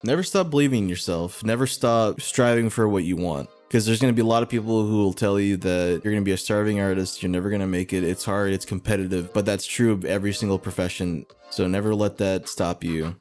Never stop believing in yourself. Never stop striving for what you want. Because there's going to be a lot of people who will tell you that you're going to be a starving artist, you're never going to make it, it's hard, it's competitive, but that's true of every single profession, so never let that stop you.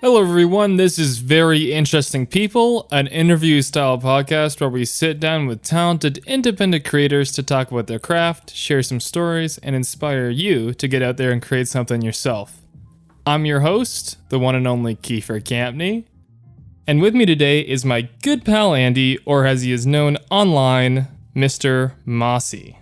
Hello everyone, this is Very Interesting People, an interview-style podcast where we sit down with talented independent creators to talk about their craft, share some stories, and inspire you to get out there and create something yourself. I'm your host, the one and only Kiefer Campney, and with me today is my good pal Andy, or as he is known online, Mr. Mossy.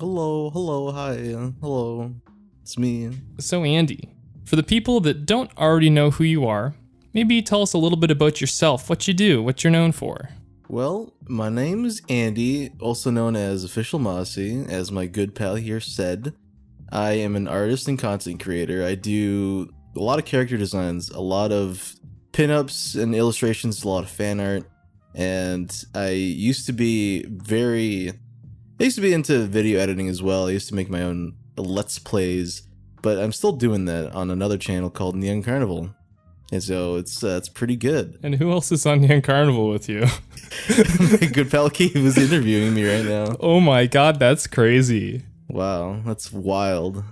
Hello, hi, hello, it's me. So Andy, for the people that don't already know who you are, maybe tell us a little bit about yourself, what you do, what you're known for. Well, my name is Andy, also known as OfficialMossy, as my good pal here said. I am an artist and content creator. I do a lot of character designs, a lot of pinups and illustrations, a lot of fan art, and I used to be into video editing as well. I used to make my own Let's Plays, but I'm still doing that on another channel called Neon Carnival. And so it's pretty good. And who else is on Neon Carnival with you? My good pal Keith is interviewing me right now. Oh my god, that's crazy. Wow, that's wild.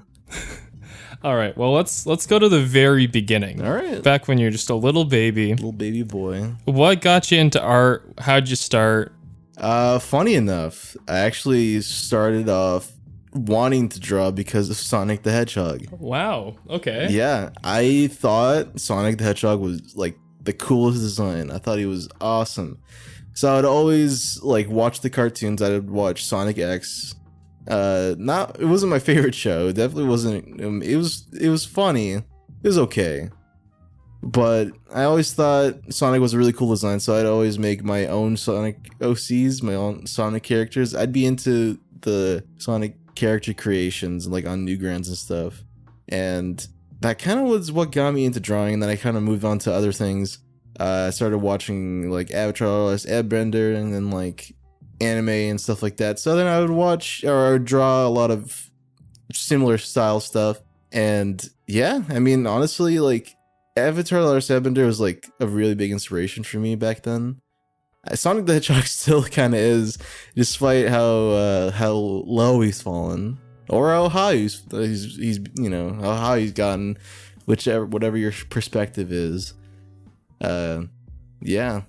All right, well, let's go to the very beginning. All right. Back when you're just a little baby. Little baby boy. What got you into art? How'd you start? Funny enough, I actually started off wanting to draw because of Sonic the Hedgehog. Wow, okay. Yeah, I thought Sonic the Hedgehog was like the coolest design. I thought he was awesome. So I'd always like watch the cartoons. I'd watch Sonic X. It wasn't my favorite show. It definitely wasn't. It was funny. It was okay. But I always thought Sonic was a really cool design, so I'd always make my own Sonic OCs, my own Sonic characters. I'd be into the Sonic character creations like on Newgrounds and stuff, and that kind of was what got me into drawing. And then I kind of moved on to other things. I started watching like Avatar Artist, Airbender, and then like anime and stuff like that. So then I would watch or I would draw a lot of similar style stuff. And yeah, I mean, honestly, like Avatar Artist, Airbender was like a really big inspiration for me back then. Sonic the Hedgehog still kind of is, despite how low he's fallen, or how high he's you know, how high he's gotten, whatever your perspective is. Yeah,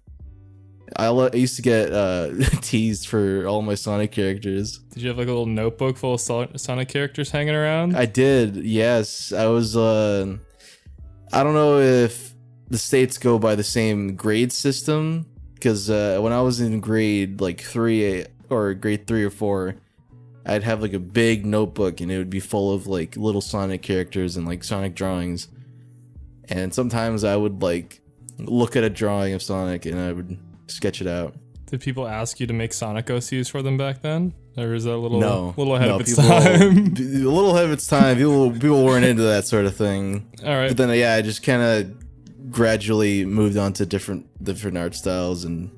I used to get teased for all my Sonic characters. Did you have like a little notebook full of Sonic characters hanging around? I did. Yes, I was. I don't know if the states go by the same grade system. Because when I was in grade like 3 or grade 3 or 4, I'd have like a big notebook and it would be full of like little Sonic characters and like Sonic drawings. And sometimes I would like look at a drawing of Sonic and I would sketch it out. Did people ask you to make Sonic OCs for them back then? Or is that a little ahead of its time? A little ahead of its time. People weren't into that sort of thing. All right. But then yeah, I just kind of gradually moved on to different art styles, and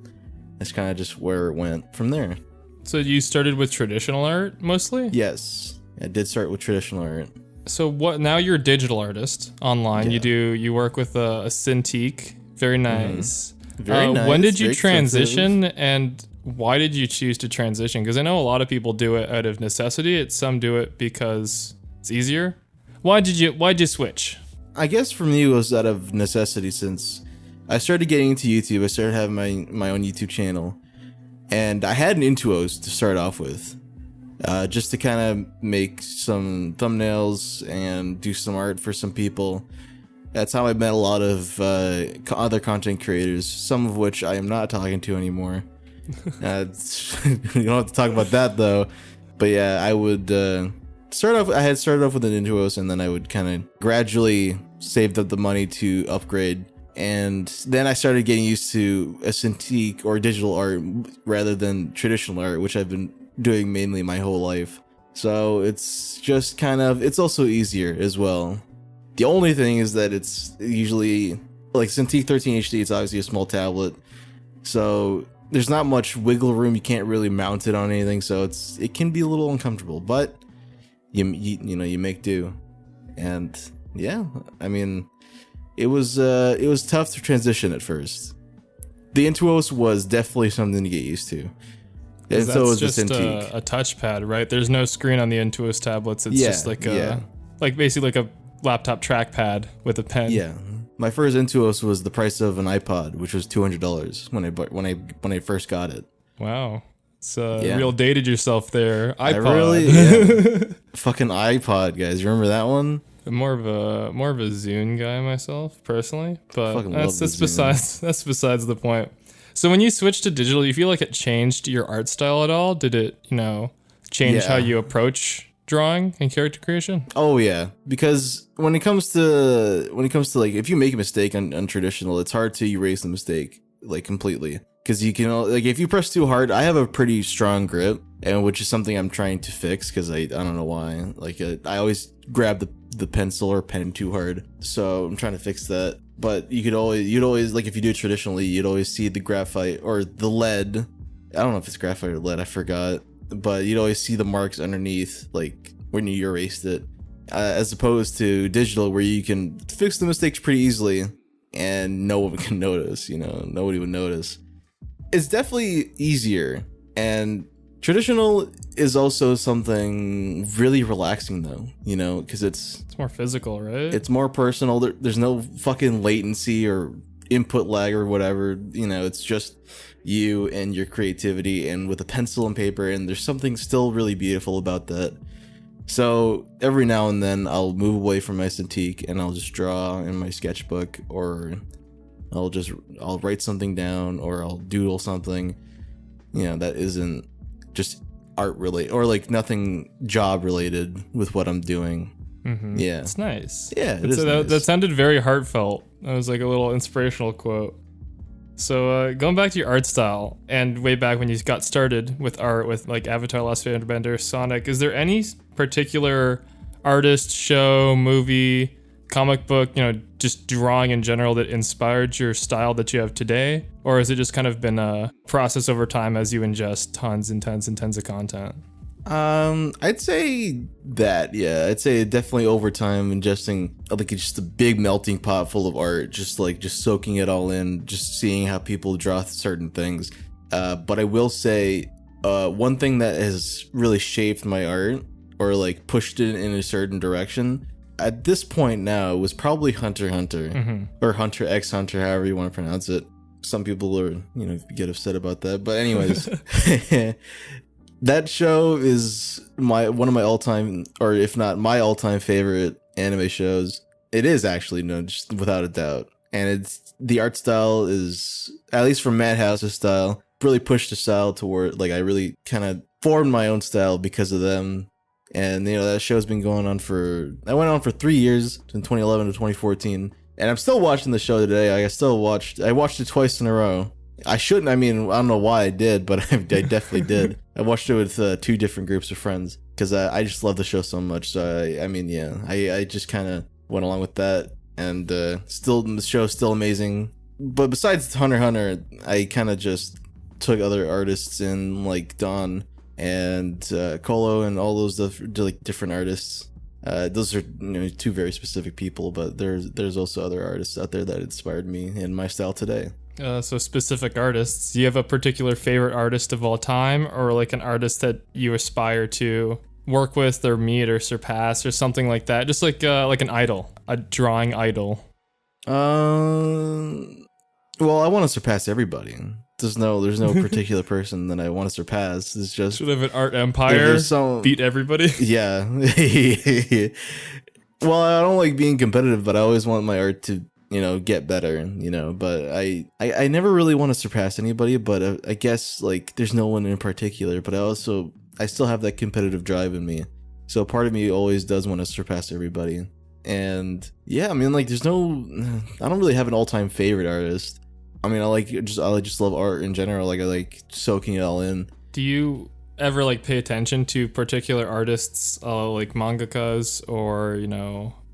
that's kind of just where it went from there. So you started with traditional art mostly? Yes, I did start with traditional art. So what? Now you're a digital artist online. Yeah. You work with a Cintiq. Very nice. Mm-hmm. Very nice. When did you transition, expensive. And why did you choose to transition? Because I know a lot of people do it out of necessity. Some do it because it's easier. Why'd you switch? I guess for me it was out of necessity, since I started getting into YouTube. I started having my own YouTube channel, and I had an Intuos to start off with, just to kind of make some thumbnails and do some art for some people. That's how I met a lot of other content creators, some of which I am not talking to anymore. You don't have to talk about that though. But yeah, I would I had started off with an Intuos, and then I would kind of gradually save up the money to upgrade. And then I started getting used to a Cintiq or digital art rather than traditional art, which I've been doing mainly my whole life. So it's just kind of, it's also easier as well. The only thing is that it's usually like Cintiq 13 HD. It's obviously a small tablet, so there's not much wiggle room. You can't really mount it on anything, so it can be a little uncomfortable. But you make do, and yeah, I mean, it was tough to transition at first. The Intuos was definitely something to get used to. And so was the Cintiq. A touchpad, right? There's no screen on the Intuos tablets. It's just like basically like a laptop trackpad with a pen. Yeah. My first Intuos was the price of an iPod, which was $200 when I first got it. Wow. It's real dated yourself there. iPod. I really fucking iPod, guys. You remember that one? I'm more of a Zune guy myself, personally, but that's besides the point. So when you switched to digital, you feel like it changed your art style at all? Did it, change how you approach drawing and character creation? Oh yeah, because when it comes to like, if you make a mistake on traditional, it's hard to erase the mistake like completely, because you can, like, if you press too hard. I have a pretty strong grip, and which is something I'm trying to fix, because I don't know why, like, I always grab the pencil or pen too hard, so I'm trying to fix that. But you'd always like, if you do it traditionally, you'd always see the graphite or the lead. I don't know if it's graphite or lead, I forgot, but you'd always see the marks underneath, like when you erased it, as opposed to digital, where you can fix the mistakes pretty easily and no one can notice. Nobody would notice. It's definitely easier, and traditional is also something really relaxing though, because it's more physical, right? It's more personal. There's no fucking latency or input lag or whatever. It's just you and your creativity, and with a pencil and paper, and there's something still really beautiful about that. So every now and then I'll move away from my Cintiq and I'll just draw in my sketchbook, or I'll write something down, or I'll doodle something, that isn't just art related, or like nothing job related with what I'm doing. Mm-hmm. Yeah, it's nice. Yeah, nice. That sounded very heartfelt. That was like a little inspirational quote. So going back to your art style, and way back when you got started with art, with like Avatar: Last Airbender, Sonic, is there any particular artist, show, movie, comic book, just drawing in general, that inspired your style that you have today? Or has it just kind of been a process over time as you ingest tons and tons and tons of content? I'd say that, yeah. I'd say definitely over time, ingesting like just a big melting pot full of art, just soaking it all in, just seeing how people draw certain things. But I will say, one thing that has really shaped my art, or like pushed it in a certain direction at this point now, was probably Hunter x Hunter, mm-hmm. or Hunter x Hunter, however you want to pronounce it. Some people are, get upset about that, but anyways. That show is one of my all-time, or if not my all-time favorite anime shows. It is actually, just without a doubt. And the art style is, at least from Madhouse's style, really pushed the style toward, like, I really kind of formed my own style because of them. And that show's been going on I went on for 3 years, from 2011 to 2014, and I'm still watching the show today. I watched it twice in a row. I shouldn't. I mean, I don't know why I did, but I definitely did. I watched it with 2 different groups of friends, because I just love the show so much. So I just kind of went along with that, and the show's still amazing. But besides Hunter x Hunter, I kind of just took other artists in, like Don and Colo and all those different artists. Those are 2 very specific people, but there's also other artists out there that inspired me in my style today. So specific artists. Do you have a particular favorite artist of all time, or like an artist that you aspire to work with or meet or surpass or something like that? Just like an idol, a drawing idol. Well, I want to surpass everybody. There's no particular person that I want to surpass. It's just sort of an art empire. Beat everybody. Yeah. Well, I don't like being competitive, but I always want my art to get better, but I never really want to surpass anybody, but I guess like there's no one in particular, but I still have that competitive drive in me, so part of me always does want to surpass everybody. And yeah, I mean, like, I don't really have an all-time favorite artist. I mean, I just love art in general. Like, I like soaking it all in. Do you ever like pay attention to particular artists, like mangakas or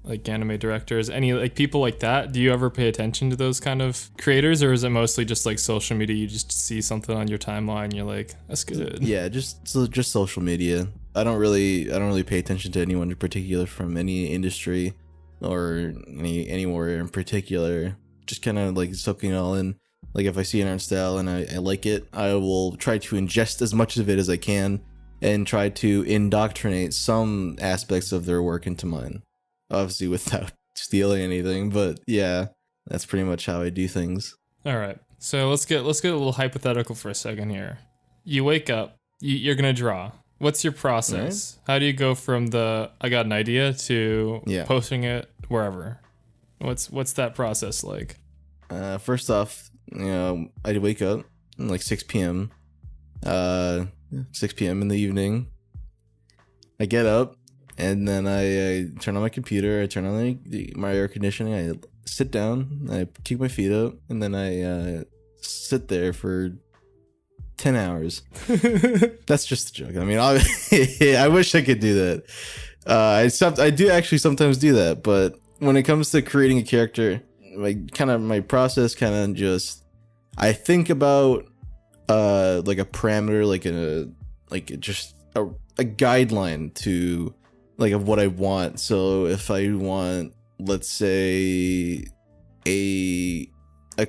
like anime directors, any like people like that? Do you ever pay attention to those kind of creators, or is it mostly just like social media? You just see something on your timeline, and you're like, that's good. Yeah, just social media. I don't really pay attention to anyone in particular from any industry or anywhere in particular. Just kind of like soaking it all in. Like if I see an art style and I like it, I will try to ingest as much of it as I can and try to indoctrinate some aspects of their work into mine. Obviously without stealing anything, but yeah, that's pretty much how I do things. All right. So let's get a little hypothetical for a second here. You wake up, you're going to draw. What's your process? Right. How do you go from the I got an idea to posting it wherever? What's that process like? First off, I'd wake up like 6 p.m. 6 p.m. in the evening. I get up and then I turn on my computer. I turn on my air conditioning. I sit down. I kick my feet up, and then I sit there for 10 hours. That's just a joke. I mean, I wish I could do that. I do actually sometimes do that, but when it comes to creating a character, my process kind of just, I think about like a parameter, just a guideline to like of what I want. So if I want, let's say, a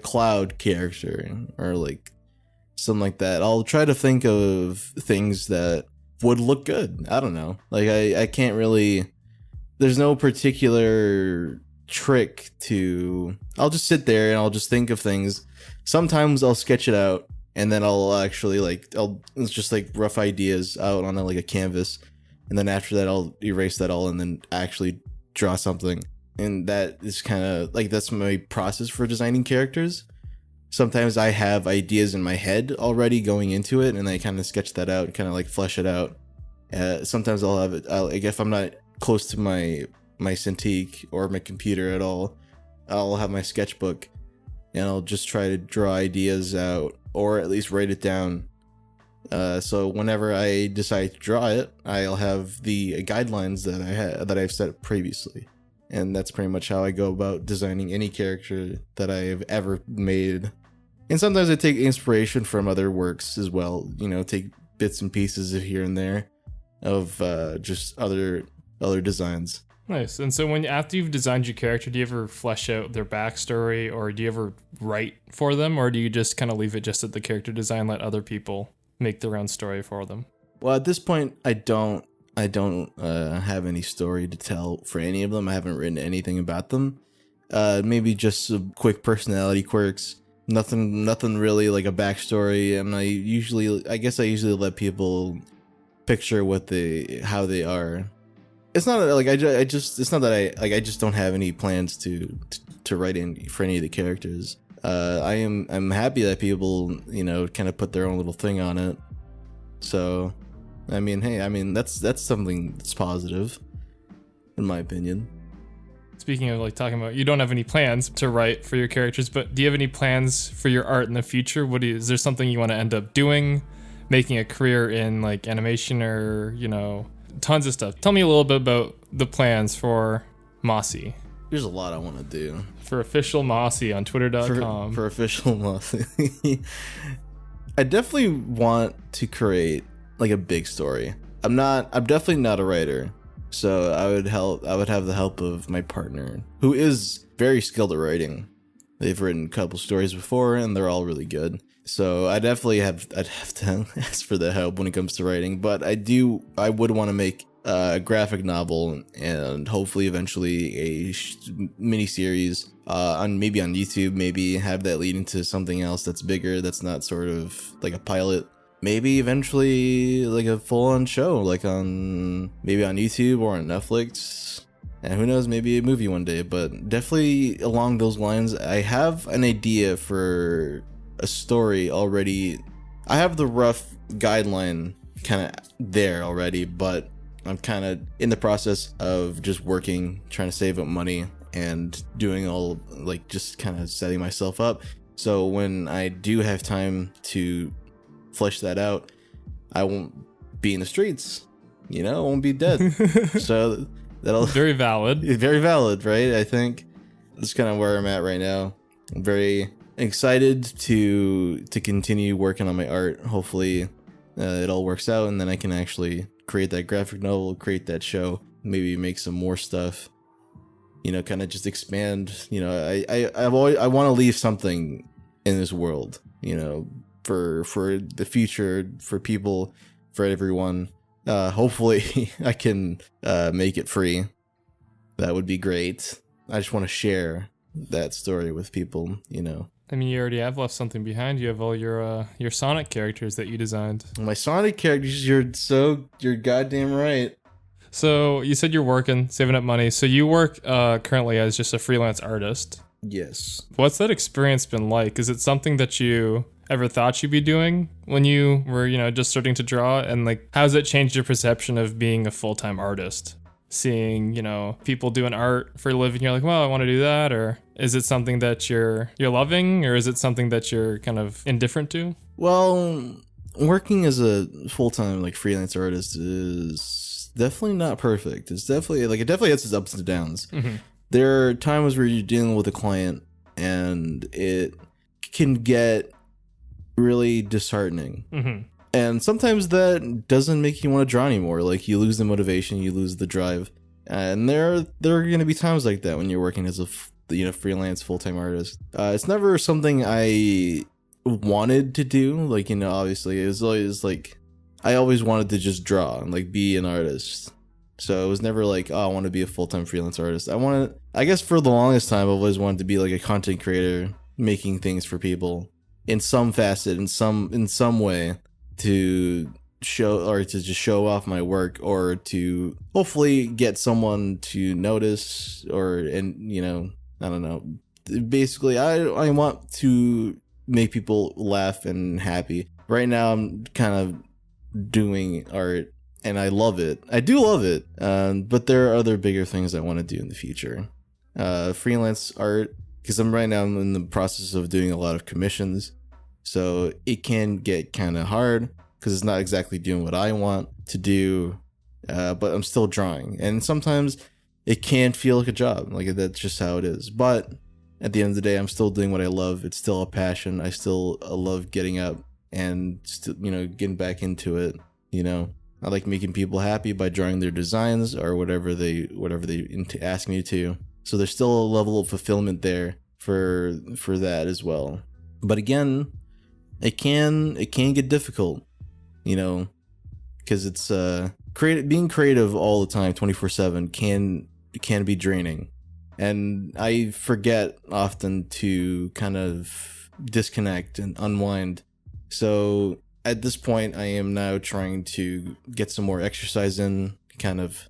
cloud character or like something like that, I'll try to think of things that would look good. I don't know. Like I can't really, there's no particular trick to, I'll just sit there and I'll just think of things. Sometimes I'll sketch it out and then I'll actually it's just like rough ideas out on like a canvas, and then after that I'll erase that all and then actually draw something. And that is kind of like, that's my process for designing characters. Sometimes I have ideas in my head already going into it, and I kind of sketch that out and kind of like flesh it out. Sometimes I'll have it, like if I'm not close to my Cintiq or my computer at all, I'll have my sketchbook and I'll just try to draw ideas out, or at least write it down. So whenever I decide to draw it, I'll have the guidelines that I've set previously. And that's pretty much how I go about designing any character that I've ever made. And sometimes I take inspiration from other works as well, take bits and pieces of here and there of just other designs. Nice. And so after you've designed your character, do you ever flesh out their backstory, or do you ever write for them, or do you just kind of leave it just at the character design, let other people make their own story for them? Well, at this point, I don't have any story to tell for any of them. I haven't written anything about them. Maybe just some quick personality quirks. Nothing really like a backstory. And I usually let people picture how they are. It's not like it's not that I just don't have any plans to write in for any of the characters. I'm happy that people, kind of put their own little thing on it. So, I mean, that's something that's positive, in my opinion. Speaking of like talking about, you don't have any plans to write for your characters, but do you have any plans for your art in the future? Is there something you want to end up doing, making a career in like animation or, tons of stuff? Tell me a little bit about the plans for Mossy. There's a lot I want to do. For OfficialMossy on twitter.com. For OfficialMossy. I definitely want to create like a big story. I'm definitely not a writer. So I would have the help of my partner, who is very skilled at writing. They've written a couple stories before and they're all really good. So I'd have to ask for the help when it comes to writing, but I would want to make a graphic novel and hopefully eventually a mini series maybe on YouTube, maybe have that lead into something else that's bigger, that's not sort of like a pilot. Maybe eventually like a full-on show, like maybe on YouTube or on Netflix. And who knows, maybe a movie one day, but definitely along those lines. I have an idea for a story already. I have the rough guideline kind of there already, but I'm kind of in the process of just working, trying to save up money and doing all like just kind of setting myself up. So when I do have time to flesh that out, I won't be in the streets, I won't be dead. So That'll Very valid. very valid, right? I think that's kind of where I'm at right now. I'm very excited to continue working on my art. Hopefully, it all works out, and then I can actually create that graphic novel, create that show, maybe make some more stuff. Kind of just expand. I want to leave something in this world. For the future, for people, for everyone. Hopefully, I can make it free. That would be great. I just want to share that story with people. I mean, you already have left something behind. You have all your Sonic characters that you designed. My Sonic characters, you're goddamn right. So you said you're working, saving up money. So you work currently as just a freelance artist. Yes. What's that experience been like? Is it something that you ever thought you'd be doing when you were, just starting to draw? And like, how's it changed your perception of being a full-time artist? Seeing, people doing art for a living, you're like, well, I want to do that. Or is it something that you're loving, or is it something that you're kind of indifferent to? Well, working as a full-time freelance artist is definitely not perfect. It's definitely it definitely has its ups and downs. Mm-hmm. There are times where you're dealing with a client and it can get really disheartening. Mm-hmm. And sometimes that doesn't make you want to draw anymore. You lose the motivation, you lose the drive. And there are going to be times like that when you're working as a freelance full-time artist. It's never something I wanted to do. Obviously it was always I always wanted to just draw and be an artist. So it was never I want to be a full-time freelance artist. I guess for the longest time, I've always wanted to be a content creator, making things for people in some facet, in some way, to show or to just show off my work, or to hopefully get someone to notice, I don't know. Basically, I want to make people laugh and happy. Right now, I'm kind of doing art, and I love it. I do love it. But there are other bigger things I want to do in the future. Freelance art, because I'm in the process of doing a lot of commissions. So it can get kind of hard because it's not exactly doing what I want to do. But I'm still drawing. And sometimes it can feel like a job. That's just how it is. But at the end of the day, I'm still doing what I love. It's still a passion. I still love getting up and still, getting back into it. I like making people happy by drawing their designs or whatever they ask me to. So there's still a level of fulfillment there for that as well. But again, it can get difficult, because it's being creative all the time, 24/7 can be draining. And I forget often to kind of disconnect and unwind. So at this point, I am now trying to get some more exercise in, kind of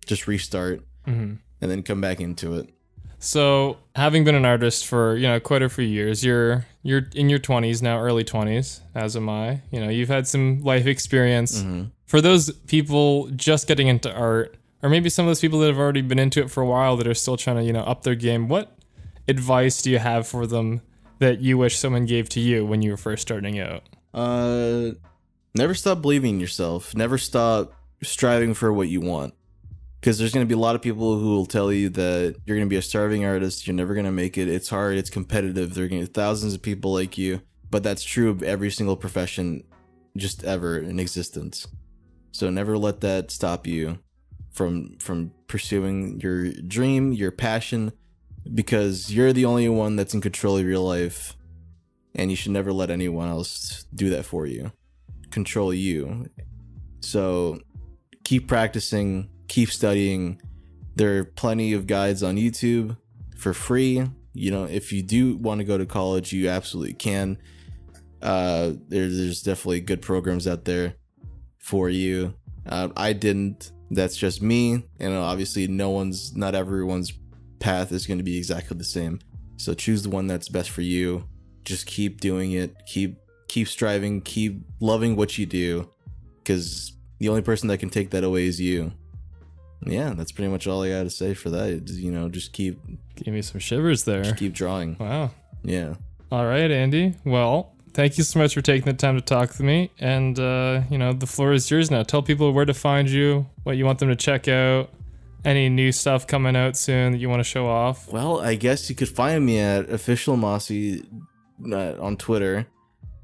just restart, and then come back into it. So, having been an artist for, quite a few years, you're in your 20s now, early 20s, as am I. You've had some life experience. Mm-hmm. For those people just getting into art, or maybe some of those people that have already been into it for a while that are still trying to, up their game, what advice do you have for them that you wish someone gave to you when you were first starting out? Never stop believing in yourself. Never stop striving for what you want. Because there's going to be a lot of people who will tell you that you're going to be a starving artist, you're never going to make it, it's hard, it's competitive, there are going to be thousands of people like you. But that's true of every single profession just ever in existence. So never let that stop you from pursuing your dream, your passion, because you're the only one that's in control of your life. And you should never let anyone else do that for you. Control you. So keep practicing, keep studying. There are plenty of guides on YouTube for free. If you do want to go to college, you absolutely can. There's definitely good programs out there for you. I didn't. That's just me. And obviously not everyone's path is going to be exactly the same. So choose the one that's best for you. Just keep doing it. Keep striving. Keep loving what you do, because the only person that can take that away is you. Yeah, that's pretty much all I got to say for that. Just keep. Give me some shivers there. Just keep drawing. Wow. Yeah. All right, Andy. Well, thank you so much for taking the time to talk with me. And, the floor is yours now. Tell people where to find you, what you want them to check out, Any new stuff coming out soon that you want to show off? Well, I guess you could find me at OfficialMossy on Twitter.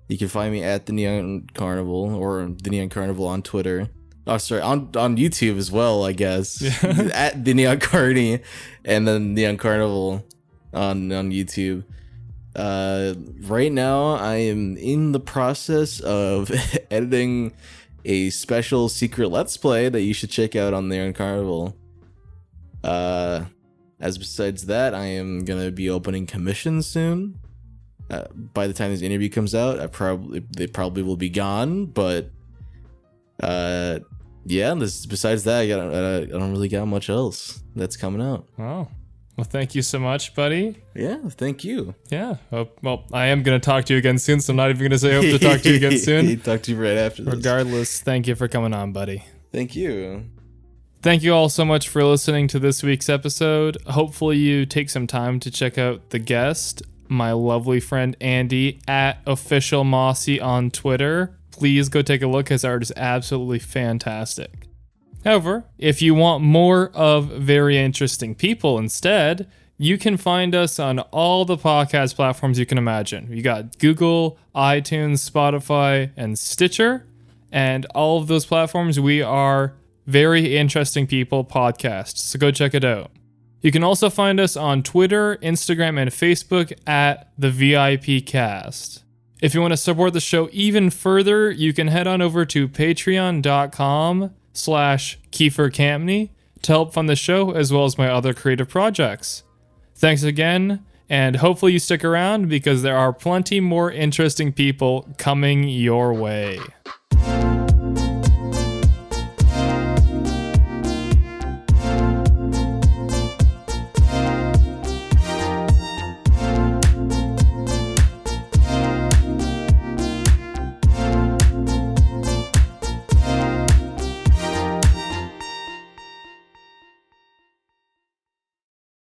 You can find me at the Neon Carnival or the Neon Carnival on Twitter. Oh, sorry, on YouTube as well, I guess. Yeah. At the Neon Carny and then Neon Carnival on YouTube. Right now, I am in the process of editing a special secret Let's Play that you should check out on Neon Carnival. As besides that, I am gonna be opening commissions soon. By the time this interview comes out, they probably will be gone. But yeah. Besides that, I don't really got much else that's coming out. Oh, well, thank you so much, buddy. Yeah, thank you. Yeah. Well, I am gonna talk to you again soon, so I'm not even gonna say hope to talk to you again soon. Talk to you right after this. Regardless, thank you for coming on, buddy. Thank you. Thank you all so much for listening to this week's episode. Hopefully you take some time to check out the guest, my lovely friend Andy at OfficialMossy on Twitter. Please go take a look. His art is absolutely fantastic. However, if you want more of very interesting people instead, you can find us on all the podcast platforms you can imagine. You got Google, iTunes, Spotify, and Stitcher. And all of those platforms, we are Very Interesting People podcast. So go check it out. You can also find us on Twitter, Instagram, and Facebook at the VIP Cast. If you want to support the show even further, you can head on over to patreon.com/Kiefer Campney to help fund the show as well as my other creative projects. Thanks again, and hopefully you stick around because there are plenty more interesting people coming your way.